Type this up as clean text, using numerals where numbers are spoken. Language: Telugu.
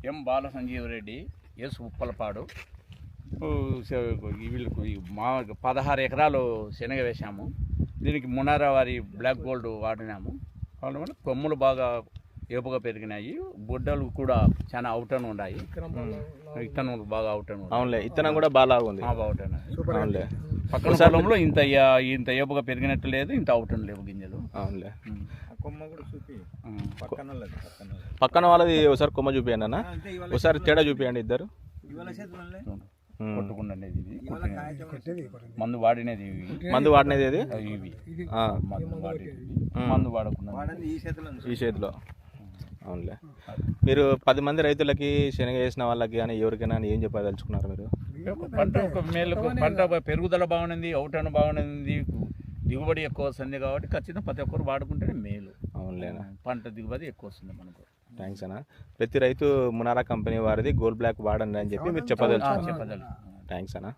ఎం బాల సంజీవరెడ్డి, ఎస్ ఉప్పలపాడు. వీళ్ళకు మా 16 ఎకరాలు శనగ వేసాము. దీనికి మునారా వారి బ్లాక్ గోల్డ్ వాడినాము. వాళ్ళ కొమ్ములు బాగా ఏపుగా పెరిగినాయి. బుడ్డలు కూడా చాలా అవుటన్ ఉన్నాయి. విత్తనాలు బాగా అవుటన్. అవునులే, విత్తనం కూడా బాగా ఉంది. అవునులే, పక్కన పొలంలో ఇంత ఏపుగా పెరిగినట్టు లేదు, ఇంత అవుటన్ లేవు గింజలు. అవునులే, పక్కన వాళ్ళది ఒకసారి కొమ్మ చూపియండి అన్న, ఒకసారి తేడా చూపియండి ఇద్దరు. కొట్టుకుండేది ఇది, మందు వాడినది మందు వాడినది ఇది, ఇవి మందు వాడకుండా ఈ చేతిలో. అవునులే, మీరు 10 మంది రైతులకి శనగ వేసిన వాళ్ళకి కానీ ఎవరికైనా ఏం చెప్పదలుచుకున్నారు మీరు? పంట ఒక మేలుకు, పంట పెరుగుదల బాగుంది, అవుటను బాగుంది, దిగుబడి ఎక్కువ వస్తుంది కాబట్టి ఖచ్చితంగా ప్రతి ఒక్కరు వాడుకుంటేనే మేలు. అవునులేనా, పంట దిగుబడి ఎక్కువ వస్తుంది మనకు. థ్యాంక్స్ అన్న. ప్రతి రైతు మునారా కంపెనీ వారిది గోల్డ్ బ్లాక్ వాడండి అని చెప్పి మీరు చెప్పదలుచుకున్నారు. థ్యాంక్స్ అన్న.